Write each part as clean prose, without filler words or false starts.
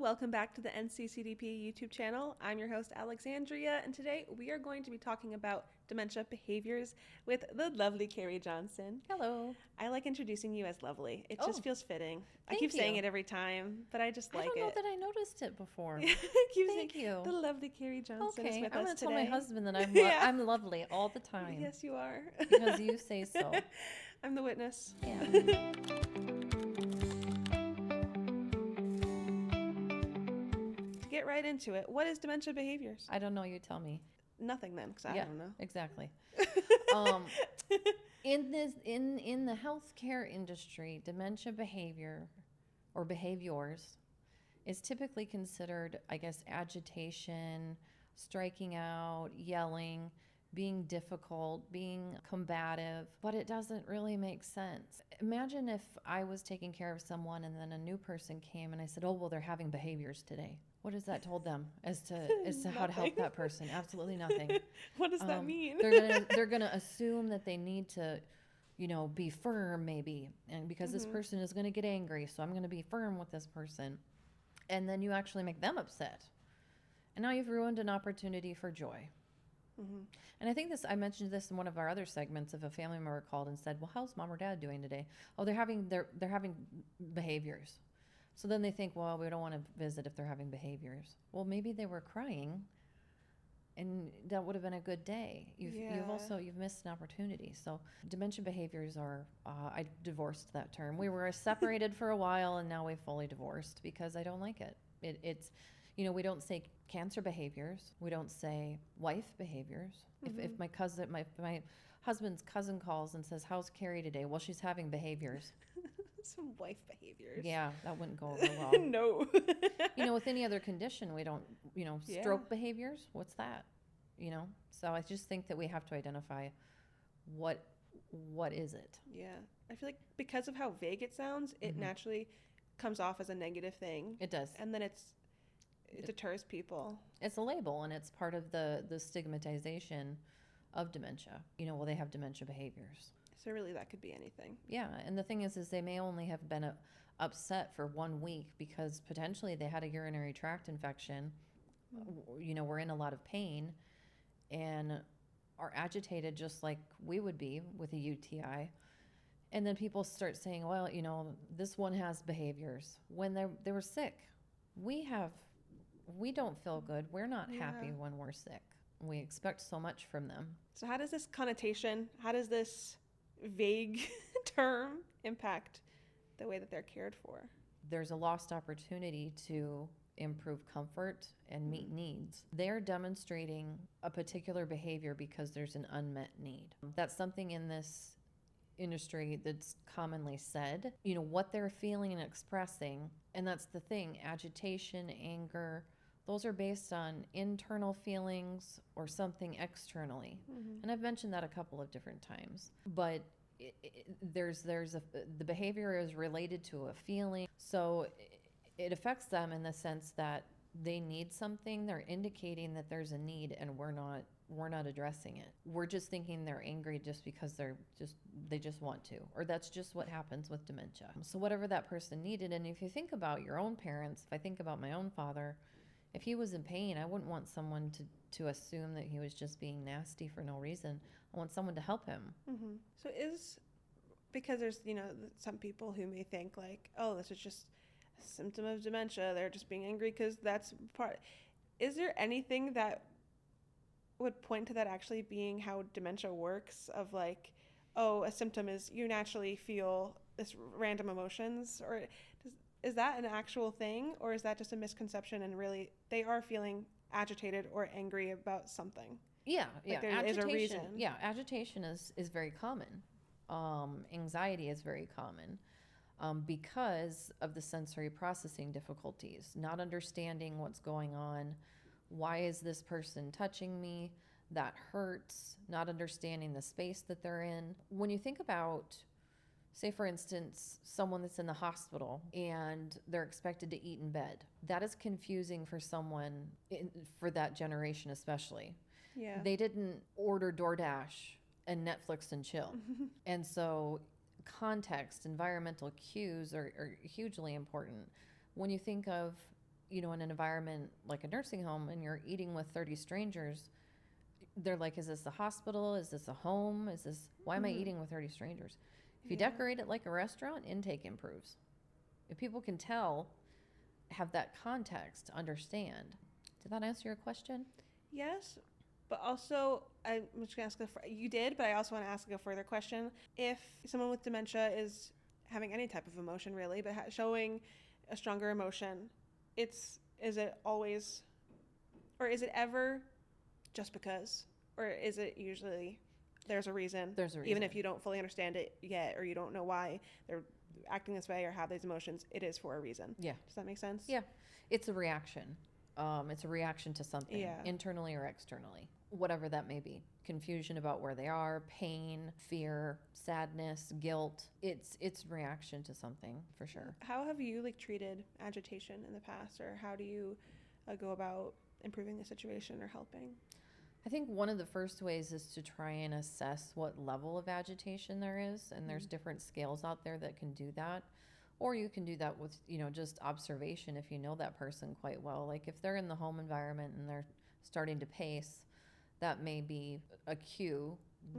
welcome back to the NCCDP YouTube channel. I'm your host, Alexandria, and today we are going to be talking about dementia behaviors with the lovely Kari Johnson. Hello. I like introducing you as lovely. It just feels fitting. I Thank keep saying you. it every time, but I just like it. I don't know that I noticed it before. Thank you. The lovely Kari Johnson is with I'm us going to tell today. my husband that I'm, Yeah. I'm lovely all the time. Yes, you are. Because you say so. I'm the witness. Yeah. To get right into it, what is dementia behaviors? I don't know. You tell me. Nothing then, because I don't know. Exactly. In the healthcare industry, dementia behavior or behaviors is typically considered, I guess, agitation, striking out, yelling, being difficult, being combative, but it doesn't really make sense. Imagine if I was taking care of someone and then a new person came and I said, oh, well, they're having behaviors today. What has that told them as to how to help that person? Absolutely nothing. What does that mean? They're gonna assume that they need to, be firm maybe, and because this person is gonna get angry, so I'm gonna be firm with this person, and then you actually make them upset, and now you've ruined an opportunity for joy. And I think I mentioned this in one of our other segments. If a family member called and said, "Well, how's mom or dad doing today?" Oh, they're having behaviors. So then they think, well, we don't want to visit if they're having behaviors. Well, maybe they were crying, and that would have been a good day. You've missed an opportunity. So dementia behaviors are, I divorced that term. We were separated for a while, and now we've fully divorced because I don't like it. It's, we don't say cancer behaviors. We don't say wife behaviors. If my husband's cousin calls and says, how's Kari today? Well, she's having behaviors. Some wife behaviors. Yeah, that wouldn't go over well. No. With any other condition, we don't, stroke behaviors. What's that? So I just think that we have to identify what is it? Yeah. I feel like because of how vague it sounds, it naturally comes off as a negative thing. It does. And then it deters people. It's a label, and it's part of the stigmatization of dementia. Well, they have dementia behaviors. So really that could be anything. Yeah, and the thing is they may only have been upset for 1 week because potentially they had a urinary tract infection, were in a lot of pain and are agitated just like we would be with a UTI. And then people start saying, well, this one has behaviors. When they were sick, we don't feel good. We're not happy when we're sick. We expect so much from them. So how does this vague term impact the way that they're cared for? There's a lost opportunity to improve comfort and meet needs. They're demonstrating a particular behavior because there's an unmet need. That's something in this industry that's commonly said, what they're feeling and expressing. And that's the thing, agitation, anger, those are based on internal feelings or something externally. And I've mentioned that a couple of different times. But the behavior is related to a feeling. So it affects them in the sense that they need something. They're indicating that there's a need, and we're not addressing it. We're just thinking they're angry just because they just want to, or that's just what happens with dementia. So whatever that person needed, and if you think about your own parents, if I think about my own father, if he was in pain, I wouldn't want someone to assume that he was just being nasty for no reason. I want someone to help him. So because there's, some people who may think like, oh, this is just a symptom of dementia. They're just being angry because that's part. Is there anything that would point to that actually being how dementia works, of like, oh, a symptom is you naturally feel this random emotions, or is that an actual thing, or is that just a misconception and really they are feeling agitated or angry about something? Yeah. There is a reason. Yeah, agitation is very common. Anxiety is very common because of the sensory processing difficulties, not understanding what's going on. Why is this person touching me? That hurts. Not understanding the space that they're in. When you think about, say, for instance, someone that's in the hospital and they're expected to eat in bed, that is confusing for someone for that generation especially. Yeah. They didn't order DoorDash and Netflix and chill. And so context, environmental cues are hugely important. When you think of in an environment like a nursing home and you're eating with 30 strangers, they're like, is this a hospital? Is this a home? Why am I eating with 30 strangers? If you decorate it like a restaurant, intake improves. If people can tell, have that context, understand. Did that answer your question? Yes, but also I'm just going to ask, you did, but I also want to ask a further question. If someone with dementia is having any type of emotion really, but showing a stronger emotion, is it always, or is it ever just because, or is it usually there's a reason? There's a reason. Even if you don't fully understand it yet, or you don't know why they're acting this way or have these emotions, it is for a reason. Yeah. Does that make sense? Yeah. It's a reaction. It's a reaction to something, internally or externally, whatever that may be. Confusion about where they are, pain, fear, sadness, guilt. It's reaction to something for sure. How have you treated agitation in the past, or how do you go about improving the situation or helping? I think one of the first ways is to try and assess what level of agitation there is, and there's different scales out there that can do that. Or you can do that with, just observation if you know that person quite well. Like if they're in the home environment and they're starting to pace, that may be a cue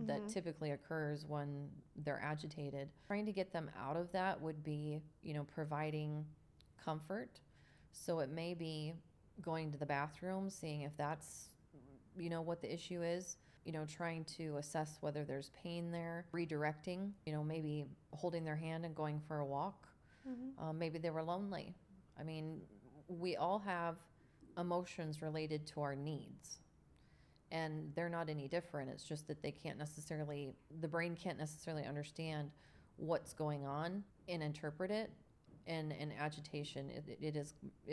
that typically occurs when they're agitated. Trying to get them out of that would be, providing comfort. So it may be going to the bathroom, seeing if that's, what the issue is. Trying to assess whether there's pain there, redirecting, maybe holding their hand and going for a walk. Maybe they were lonely. I mean, we all have emotions related to our needs, and they're not any different. It's just that the brain can't necessarily understand what's going on and interpret it. And agitation, it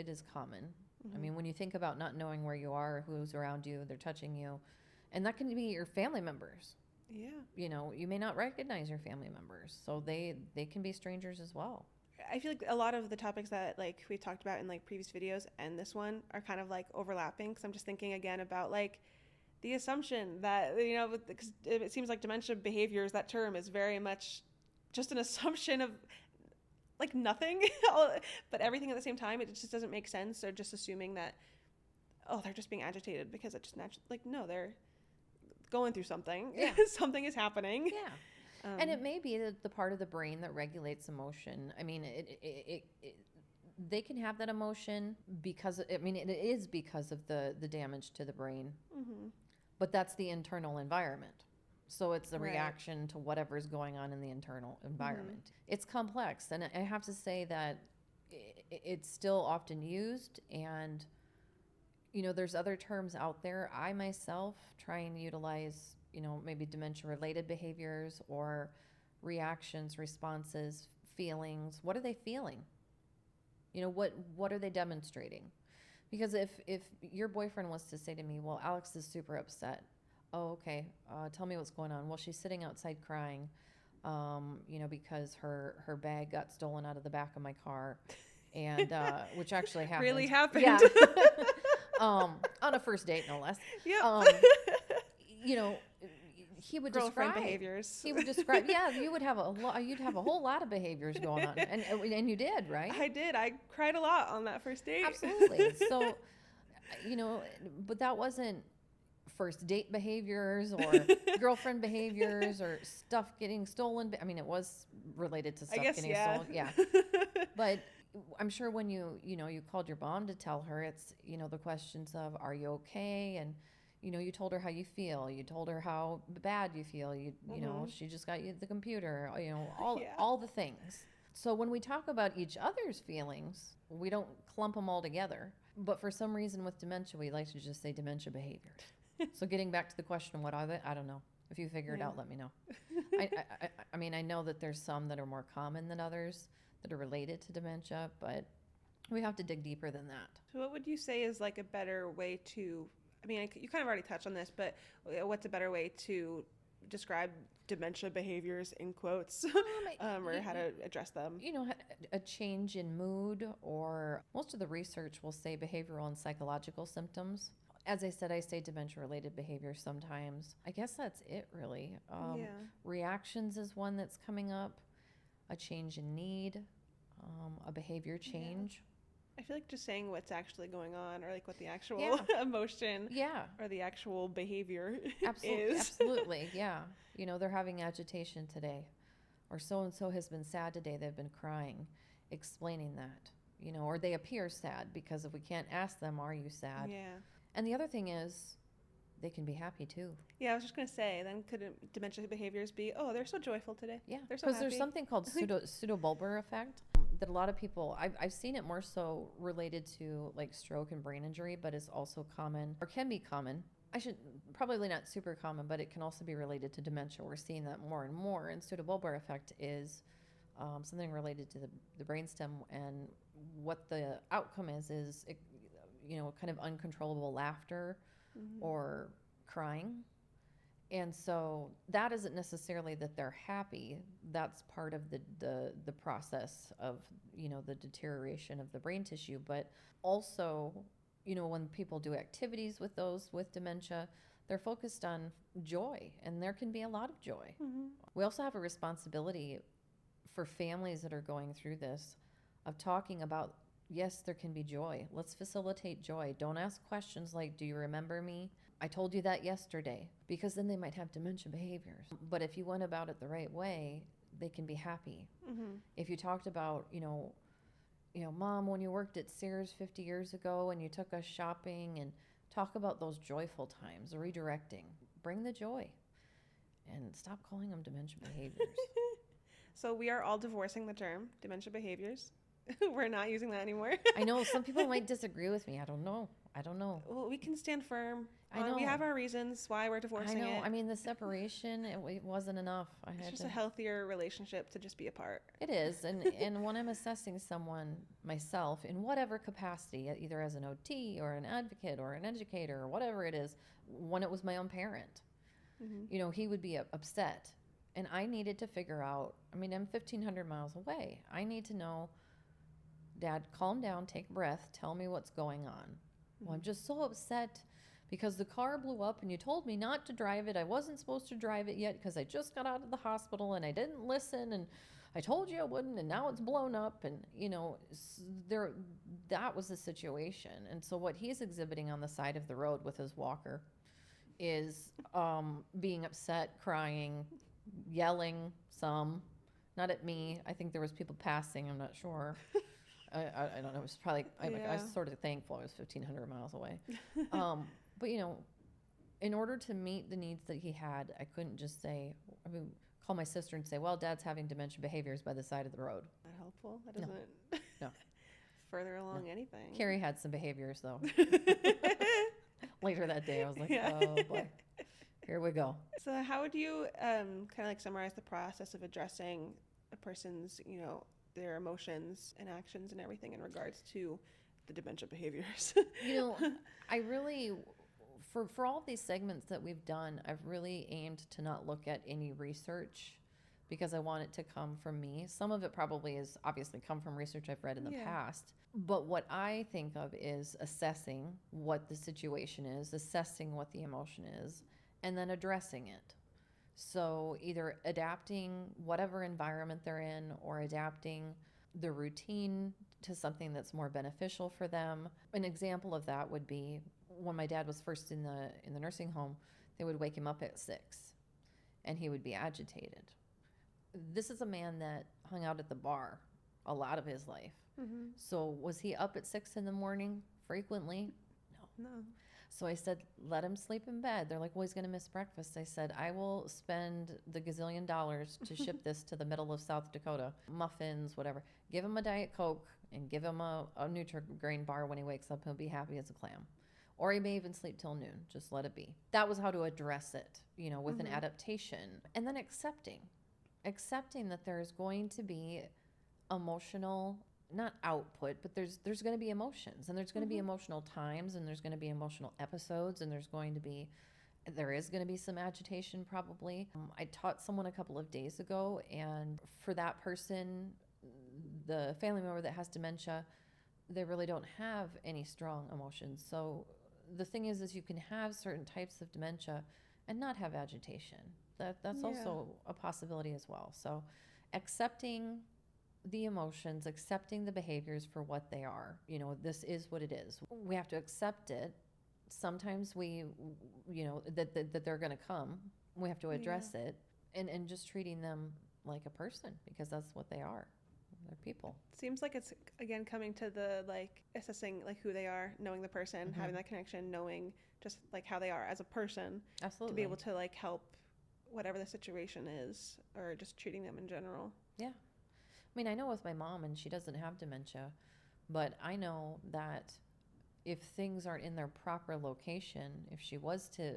is common. I mean, when you think about not knowing where you are, who's around you, they're touching you, and that can be your family members. Yeah. You may not recognize your family members, so they can be strangers as well. I feel like a lot of the topics that we've talked about in previous videos and this one are kind of overlapping, because I'm just thinking again about the assumption that because it seems like dementia behaviors, that term is very much just an assumption of nothing but everything at the same time. It just doesn't make sense. Or just assuming that they're just being agitated because it just naturally, no, they're going through something. Something is happening. And it may be the part of the brain that regulates emotion. I mean, they can have that emotion because, it is because of the damage to the brain. But that's the internal environment. So it's a reaction to whatever's going on in the internal environment. It's complex. And I have to say that it's still often used. And, there's other terms out there. I myself try and utilize maybe dementia-related behaviors or reactions, responses, feelings. What are they feeling? What are they demonstrating? Because if your boyfriend was to say to me, well, Alex is super upset. Oh, okay. Tell me what's going on. Well, she's sitting outside crying, because her bag got stolen out of the back of my car, and which actually happened. Really happened. Yeah. On a first date, no less. Yep. He would Girlfriend describe behaviors. He would describe. Yeah, you'd have a whole lot of behaviors going on, and you did, right? I did. I cried a lot on that first date. Absolutely. So, but that wasn't first date behaviors or girlfriend behaviors or stuff getting stolen. I mean, it was related to stuff getting stolen. Yeah. But I'm sure when you called your mom to tell her, it's, the questions of, are you okay? And, you told her how you feel. You told her how bad you feel. You know, she just got you the computer, all the things. So when we talk about each other's feelings, we don't clump them all together. But for some reason with dementia, we like to just say dementia behavior. So getting back to the question, what are they? I don't know. If you figure it out, let me know. I mean, I know that there's some that are more common than others that are related to dementia, but we have to dig deeper than that. So what would you say is a better way to, you kind of already touched on this, but what's a better way to describe dementia behaviors in quotes, or how to address them? A change in mood, or most of the research will say behavioral and psychological symptoms. As I said, I say dementia-related behaviors sometimes. I guess that's it, really. Reactions is one that's coming up. A change in need, a behavior change. I feel like just saying what's actually going on, or like what the actual Yeah. emotion Yeah, or the actual behavior absolutely, is. absolutely, yeah. You know, they're having agitation today, or so and so has been sad today. They've been crying, explaining that. You know, or they appear sad because if we can't ask them, "Are you sad?" Yeah. And the other thing is, they can be happy too. Yeah, I was just gonna say, then couldn't dementia behaviors be, oh, they're so joyful today. Yeah, They're so because there's happy. something called pseudobulber effect that a lot of people, I've seen it more so related to like stroke and brain injury, but it's also common or can be common. I should probably not super common, but it can also be related to dementia. We're seeing that more and more. And pseudobulbar effect is something related to the brainstem, and what the outcome is it, you know, kind of uncontrollable laughter or crying. And so that isn't necessarily that they're happy. That's part of the process of, you know, the deterioration of the brain tissue. But also, you know, when people do activities with those with dementia, they're focused on joy, and there can be a lot of joy. We also have a responsibility for families that are going through this of talking about, yes, there can be joy. Let's facilitate joy. Don't ask questions like, do you remember me? I told you that yesterday, because then they might have dementia behaviors. But if you went about it the right way, they can be happy. If you talked about, Mom, when you worked at Sears 50 years ago and you took us shopping, and talk about those joyful times, redirecting. Bring the joy and stop calling them dementia behaviors. So we are all divorcing the term dementia behaviors. We're not using that anymore. I know some people might disagree with me. I don't know. Well, we can stand firm. I know. We have our reasons why we're divorcing it. I mean, the separation, it wasn't enough. It's just a healthier relationship to just be apart. It is. And when I'm assessing someone, myself, in whatever capacity, either as an OT or an advocate or an educator or whatever it is, when it was my own parent, he would be upset. And I needed to figure out, I'm 1,500 miles away. I need to know, Dad, calm down, take a breath, tell me what's going on. Well, I'm just so upset because the car blew up and you told me not to drive it. I wasn't supposed to drive it yet because I just got out of the hospital and I didn't listen, and I told you I wouldn't, and now it's blown up. And, that was the situation. And so what he's exhibiting on the side of the road with his walker is being upset, crying, yelling some, not at me. I think there was people passing. I'm not sure. I don't know. It was probably, I was sort of thankful I was 1,500 miles away. But, in order to meet the needs that he had, I couldn't just say, call my sister and say, well, Dad's having dementia behaviors by the side of the road. Not helpful. That doesn't No. further along anything. Kari had some behaviors, though. Later that day, I was like, oh, boy. Here we go. So how would you kind of like summarize the process of addressing a person's, their emotions and actions and everything in regards to the dementia behaviors? I really, for all these segments that we've done, I've really aimed to not look at any research because I want it to come from me. Some of it probably is obviously come from research I've read in the past. But what I think of is assessing what the situation is, assessing what the emotion is, and then addressing it. So either adapting whatever environment they're in or adapting the routine to something that's more beneficial for them. An example of that would be when my dad was first in the nursing home, they would wake him up at 6 and he would be agitated. This is a man that hung out at the bar a lot of his life. So was he up at 6 in the morning frequently? No. So I said, let him sleep in bed. They're like, well, he's going to miss breakfast. I said, I will spend the gazillion dollars to ship this to the middle of South Dakota. Muffins, whatever. Give him a Diet Coke and give him a Nutri-Grain bar when he wakes up. He'll be happy as a clam. Or he may even sleep till noon. Just let it be. That was how to address it, with an adaptation. And then accepting that there's going to be emotional, not output, but there's going to be emotions, and there's going to be emotional times, and there's going to be emotional episodes, and there is going to be some agitation probably. I taught someone a couple of days ago, and for that person, the family member that has dementia, they really don't have any strong emotions. So the thing is you can have certain types of dementia and not have agitation. That's also a possibility as well. So accepting the emotions, accepting the behaviors for what they are. You know, this is what it is. We have to accept it. Sometimes that they're going to come. We have to address it, and just treating them like a person, because that's what they are. They're people. Seems like it's, again, coming to the, like, assessing, like, who they are, knowing the person, having that connection, knowing just, like, how they are as a person. Absolutely. To be able to, like, help whatever the situation is, or just treating them in general. Yeah. I mean, I know with my mom, and she doesn't have dementia, but I know that if things aren't in their proper location, if she was to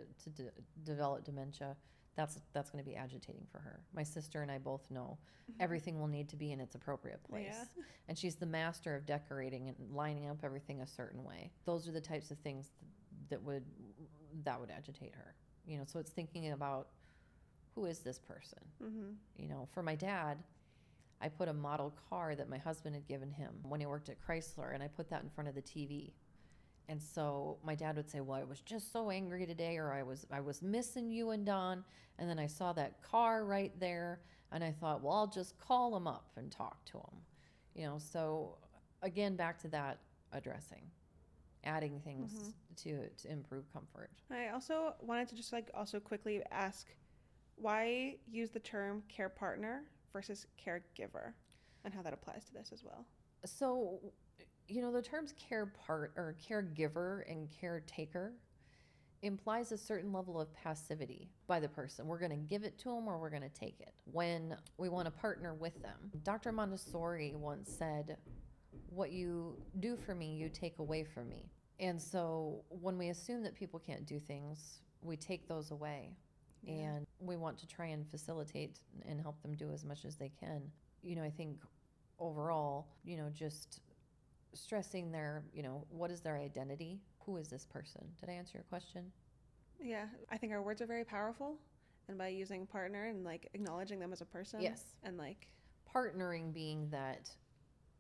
develop dementia, that's going to be agitating for her. My sister and I both know everything will need to be in its appropriate place. Yeah. And she's the master of decorating and lining up everything a certain way. Those are the types of things that would agitate her. You know, so it's thinking about, who is this person? You know, for my dad, I put a model car that my husband had given him when he worked at Chrysler, and I put that in front of the TV. And so my dad would say, well, I was just so angry today, or I was missing you and Don. And then I saw that car right there, and I thought, well, I'll just call him up and talk to him. You know, so again, back to that addressing, adding things to improve comfort. I also wanted to just also quickly ask, why use the term care partner versus caregiver, and how that applies to this as well? So, you know, the terms caregiver and caretaker implies a certain level of passivity by the person. We're going to give it to them, or we're going to take it when we want to partner with them. Dr. Montessori once said, what you do for me, you take away from me. And so when we assume that people can't do things, we take those away. Yeah. And we want to try and facilitate and help them do as much as they can. You know, I think overall, you know, just stressing their, you know, what is their identity? Who is this person? Did I answer your question? Yeah, I think our words are very powerful, and by using partner and like acknowledging them as a person. Yes. And like partnering being that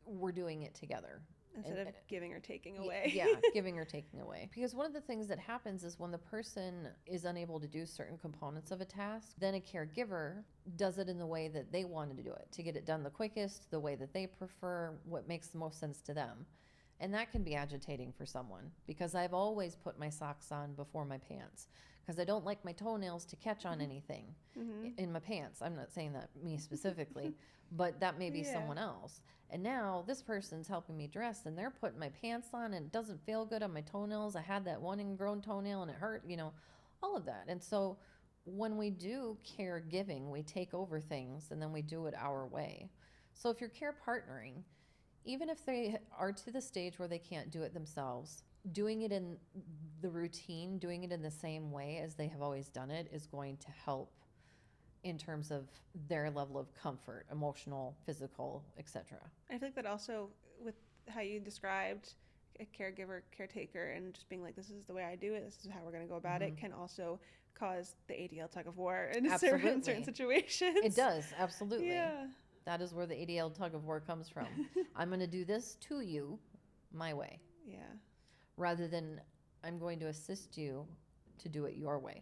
we're doing it together. Instead of giving or taking away. Yeah, giving or taking away. Because one of the things that happens is when the person is unable to do certain components of a task, then a caregiver does it in the way that they wanted to do it, to get it done the quickest, the way that they prefer, what makes the most sense to them. And that can be agitating for someone, because I've always put my socks on before my pants, because I don't like my toenails to catch on anything in my pants. I'm not saying that me specifically, but that may be someone else. And now this person's helping me dress, and they're putting my pants on, and it doesn't feel good on my toenails. I had that one ingrown toenail and it hurt, you know, all of that. And so when we do caregiving, we take over things and then we do it our way. So if you're care partnering, even if they are to the stage where they can't do it themselves, doing it in the routine, doing it in the same way as they have always done it is going to help in terms of their level of comfort, emotional, physical, etc. I think that also, with how you described a caregiver, caretaker, and just being like, this is the way I do it, this is how we're going to go about it, can also cause the ADL tug of war in certain situations. It does, absolutely. Yeah. That is where the ADL tug of war comes from. I'm going to do this to you my way. Yeah. Rather than I'm going to assist you to do it your way.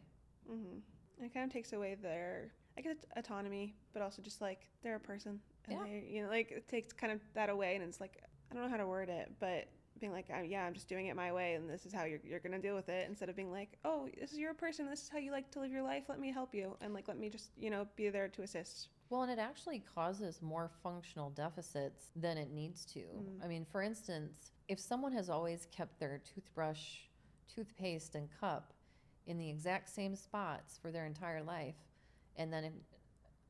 It kind of takes away their, I guess, autonomy, but also just like they're a person. And they, you know, like it takes kind of that away, and it's like, I don't know how to word it, but being like, I'm just doing it my way, and this is how you're going to deal with it, instead of being like, oh, this is your person, this is how you like to live your life, let me help you, and like let me just, you know, be there to assist. Well, and it actually causes more functional deficits than it needs to. I mean, for instance, if someone has always kept their toothbrush, toothpaste, and cup in the exact same spots for their entire life, and then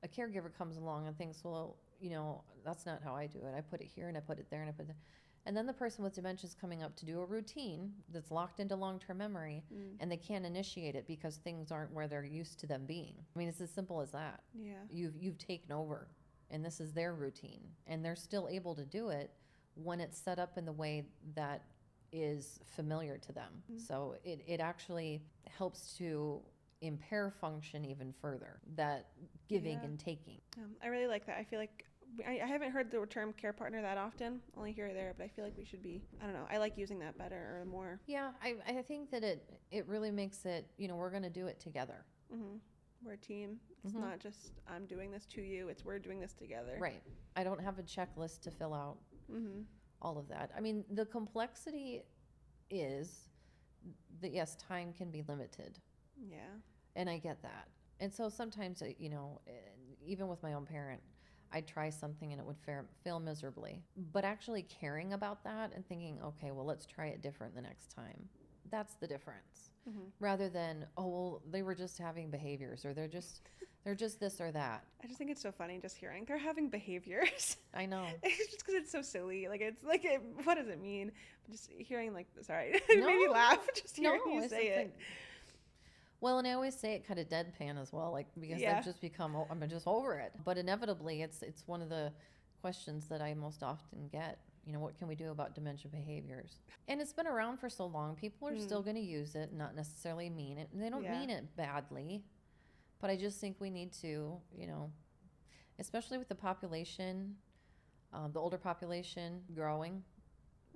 a caregiver comes along and thinks, well, you know, that's not how I do it. I put it here and I put it there and I put it there. And then the person with dementia is coming up to do a routine that's locked into long-term memory, and they can't initiate it because things aren't where they're used to them being. I mean, it's as simple as that. Yeah. You've taken over, and this is their routine, and they're still able to do it when it's set up in the way that is familiar to them. So it actually helps to impair function even further, that giving and taking. I really like that. I feel like I haven't heard the term care partner that often, only here or there, but I feel like we should be, I don't know, I like using that better or more. Yeah, I think that it really makes it, you know, we're going to do it together. We're a team. It's not just I'm doing this to you. It's we're doing this together. Right. I don't have a checklist to fill out all of that. I mean, the complexity is that, yes, time can be limited. Yeah. And I get that. And so sometimes, you know, even with my own parent, I'd try something and it would fail miserably. But actually caring about that and thinking, okay, well, let's try it different the next time. That's the difference. Rather than, oh, well, they were just having behaviors, or they're just this or that. I just think it's so funny just hearing they're having behaviors. I know. It's just because it's so silly. Like, it's like, what does it mean? Just hearing, like, sorry, it made me laugh just hearing you say it. Well, and I always say it kind of deadpan as well, like, because I've just become, I'm just over it. But inevitably, it's one of the questions that I most often get. You know, what can we do about dementia behaviors? And it's been around for so long. People are still going to use it, not necessarily mean it. And they don't mean it badly. But I just think we need to, you know, especially with the population, the older population growing,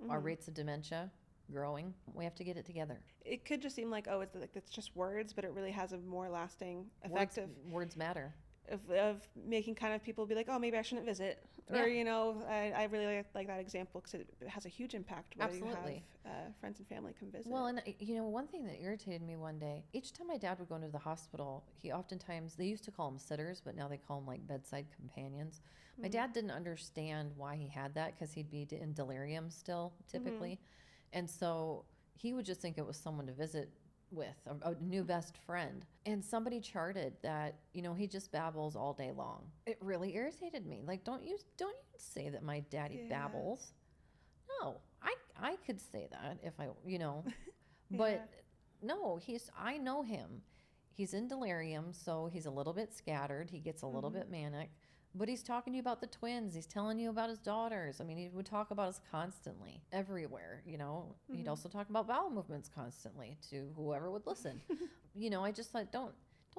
our rates of dementia growing, we have to get it together. It could just seem like, oh, it's just words, but it really has a more lasting effect. Words matter. Of making kind of people be like, oh, maybe I shouldn't visit. Or, you know, I really like that example because it has a huge impact whether you have friends and family come visit. Well, and, you know, one thing that irritated me one day, each time my dad would go into the hospital, he oftentimes, they used to call them sitters, but now they call them like bedside companions. My dad didn't understand why he had that because he'd be in delirium still, typically. And so he would just think it was someone to visit with, a new best friend. And somebody charted that, you know, he just babbles all day long. It really irritated me. Like, don't you say that my daddy babbles. No, I could say that if I, you know, but no, I know him. He's in delirium, so he's a little bit scattered. He gets a little bit manic. But he's talking to you about the twins. He's telling you about his daughters. I mean, he would talk about us constantly, everywhere, you know. He'd also talk about bowel movements constantly to whoever would listen. You know, I just thought, don't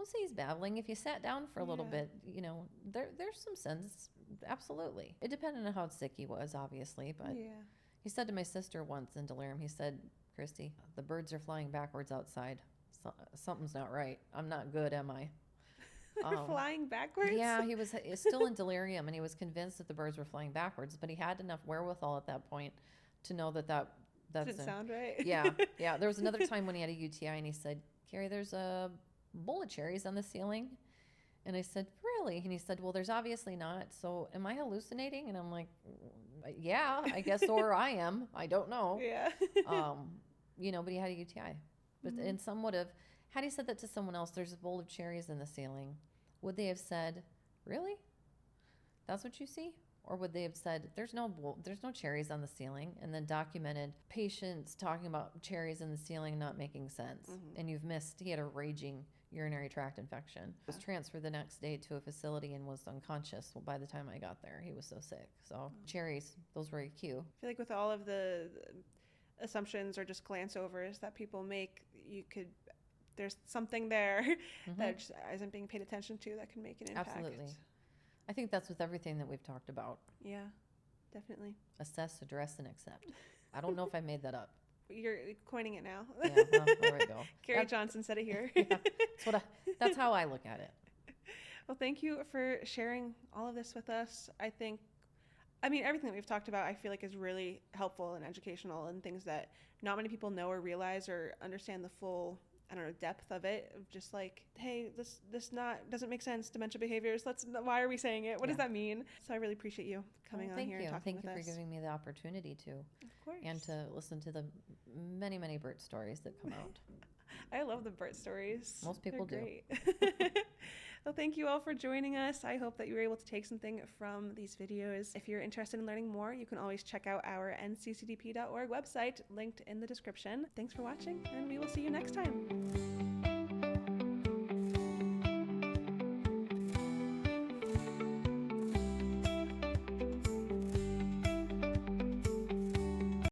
say he's babbling. If you sat down for a little bit, you know, there's some sense. Absolutely. It depended on how sick he was, obviously. But he said to my sister once in delirium, he said, Christy, the birds are flying backwards outside. Something's not right. I'm not good, am I? They're flying backwards? Yeah, he was still in delirium, and he was convinced that the birds were flying backwards, but he had enough wherewithal at that point to know that didn't sound right. Yeah. There was another time when he had a UTI, and he said, Kari, there's a bowl of cherries on the ceiling. And I said, really? And he said, well, there's obviously not. So am I hallucinating? And I'm like, yeah, I guess, or I am. I don't know. Yeah. You know, but he had a UTI. But and some would have, had he said that to someone else, there's a bowl of cherries in the ceiling, would they have said, really? That's what you see? Or would they have said, there's no cherries on the ceiling, and then documented patients talking about cherries in the ceiling not making sense, and you've missed, he had a raging urinary tract infection. Was transferred the next day to a facility and was unconscious. Well, by the time I got there, he was so sick. So cherries, those were a cue. I feel like with all of the assumptions or just glance overs that people make, there's something there that just isn't being paid attention to that can make an impact. Absolutely. I think that's with everything that we've talked about. Yeah, definitely. Assess, address, and accept. I don't know if I made that up. You're coining it now. Yeah, well, there we go. Kari Johnson said it here. Yeah, that's how I look at it. Well, thank you for sharing all of this with us. Everything that we've talked about, I feel like is really helpful and educational, and things that not many people know or realize or understand the full, depth of it. Of just like, hey, this doesn't make sense. Dementia behaviors. Why are we saying it? What does that mean? So I really appreciate you coming on here and talking with us. Thank you for giving me the opportunity to. Of course. And to listen to the many, many Bert stories that come out. I love the Bert stories. Most people do. Well, thank you all for joining us. I hope that you were able to take something from these videos. If you're interested in learning more, you can always check out our nccdp.org website, linked in the description. Thanks for watching, and we will see you next time.